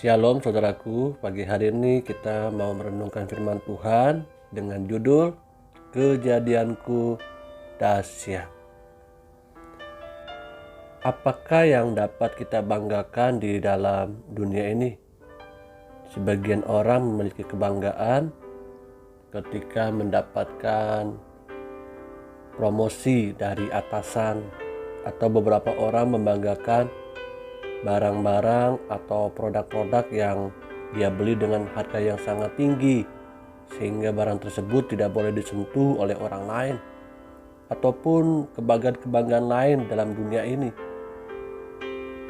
Shalom saudaraku, pagi hari ini kita mau merenungkan firman Tuhan dengan judul Kejadianku Dahsyat. Apakah yang dapat kita banggakan di dalam dunia ini? Sebagian orang memiliki kebanggaan ketika mendapatkan promosi dari atasan, atau beberapa orang membanggakan barang-barang atau produk-produk yang dia beli dengan harga yang sangat tinggi, sehingga barang tersebut tidak boleh disentuh oleh orang lain, ataupun kebanggaan-kebanggaan lain dalam dunia ini.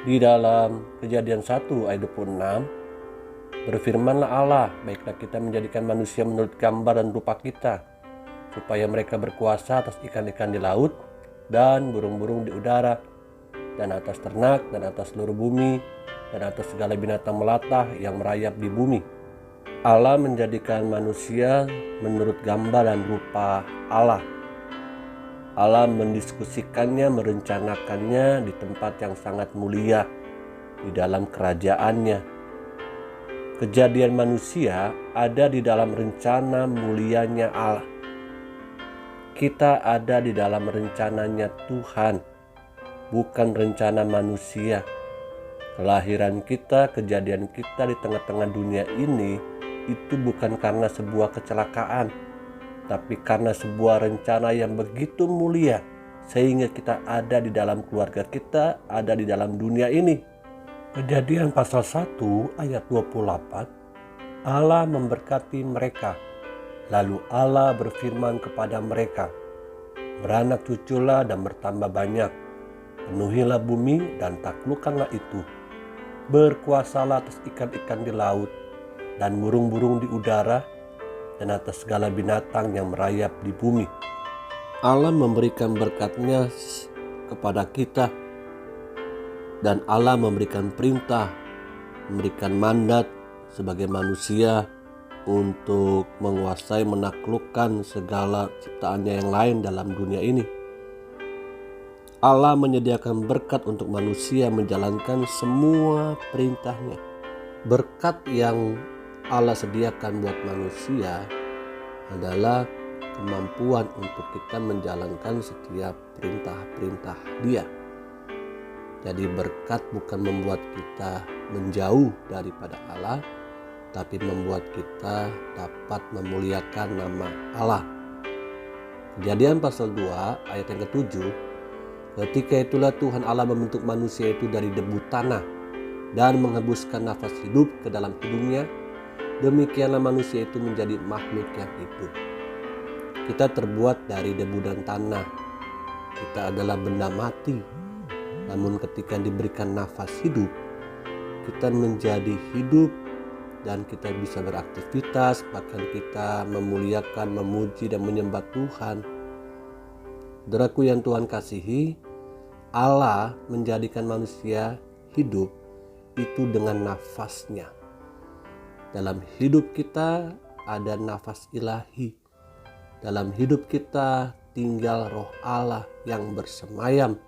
Di dalam Kejadian 1 ayat 26, berfirmanlah Allah, baiklah kita menjadikan manusia menurut gambar dan rupa kita, supaya mereka berkuasa atas ikan-ikan di laut dan burung-burung di udara, dan atas ternak, dan atas seluruh bumi, dan atas segala binatang melata yang merayap di bumi. Allah menjadikan manusia menurut gambar dan rupa Allah. Allah mendiskusikannya, merencanakannya di tempat yang sangat mulia, di dalam kerajaannya. Kejadian manusia ada di dalam rencana mulianya Allah. Kita ada di dalam rencananya Tuhan, bukan rencana manusia. Kelahiran kita, kejadian kita di tengah-tengah dunia ini, itu bukan karena sebuah kecelakaan, tapi karena sebuah rencana yang begitu mulia, sehingga kita ada di dalam keluarga kita, ada di dalam dunia ini. Kejadian pasal 1 ayat 28, Allah memberkati mereka, lalu Allah berfirman kepada mereka, beranak cuculah dan bertambah banyak, penuhilah bumi dan taklukkanlah itu. Berkuasalah atas ikan-ikan di laut dan burung-burung di udara dan atas segala binatang yang merayap di bumi. Allah memberikan berkat-Nya kepada kita, dan Allah memberikan perintah, memberikan mandat sebagai manusia untuk menguasai, menaklukkan segala ciptaannya yang lain dalam dunia ini. Allah menyediakan berkat untuk manusia menjalankan semua perintahnya. Berkat yang Allah sediakan buat manusia adalah kemampuan untuk kita menjalankan setiap perintah-perintah Dia. Jadi berkat bukan membuat kita menjauh daripada Allah, tapi membuat kita dapat memuliakan nama Allah. Kejadian pasal 2 ayat yang ke-7, ketika itulah Tuhan Allah membentuk manusia itu dari debu tanah dan menghembuskan nafas hidup ke dalam hidungnya. Demikianlah manusia itu menjadi makhluk yang hidup. Kita terbuat dari debu dan tanah. Kita adalah benda mati. Namun ketika diberikan nafas hidup, kita menjadi hidup dan kita bisa beraktivitas, bahkan kita memuliakan, memuji dan menyembah Tuhan. Saudaraku yang Tuhan kasihi, Allah menjadikan manusia hidup itu dengan nafas-Nya. Dalam hidup kita ada nafas ilahi. Dalam hidup kita tinggal roh Allah yang bersemayam.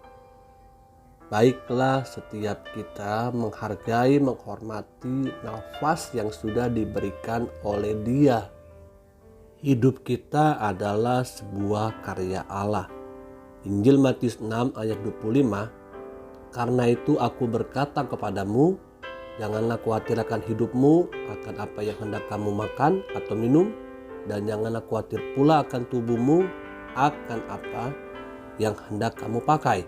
Baiklah setiap kita menghargai, menghormati nafas yang sudah diberikan oleh Dia. Hidup kita adalah sebuah karya Allah. Injil Matius 6 ayat 25, karena itu aku berkata kepadamu, janganlah khawatir akan hidupmu, akan apa yang hendak kamu makan atau minum, dan janganlah khawatir pula akan tubuhmu, akan apa yang hendak kamu pakai.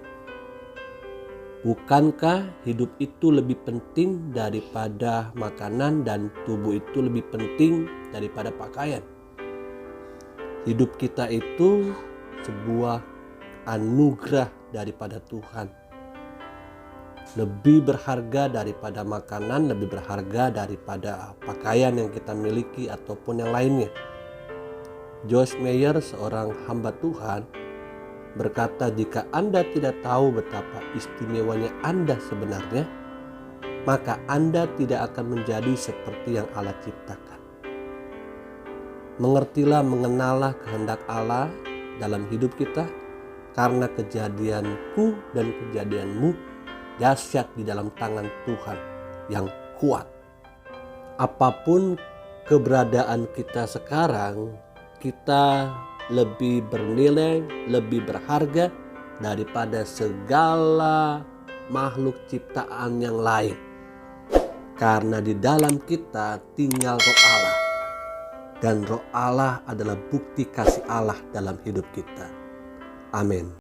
Bukankah hidup itu lebih penting daripada makanan dan tubuh itu lebih penting daripada pakaian? Hidup kita itu sebuah anugerah daripada Tuhan. Lebih berharga daripada makanan, lebih berharga daripada pakaian yang kita miliki ataupun yang lainnya. Joyce Meyer, seorang hamba Tuhan, berkata, jika Anda tidak tahu betapa istimewanya Anda sebenarnya, maka Anda tidak akan menjadi seperti yang Allah ciptakan. Mengertilah, mengenallah kehendak Allah dalam hidup kita, karena kejadianku dan kejadianmu dahsyat di dalam tangan Tuhan yang kuat. apapun keberadaan kita sekarang, kita lebih bernilai, lebih berharga daripada segala makhluk ciptaan yang lain. Karena di dalam kita tinggal Roh Allah. Dan Roh Allah adalah bukti kasih Allah dalam hidup kita. Amin.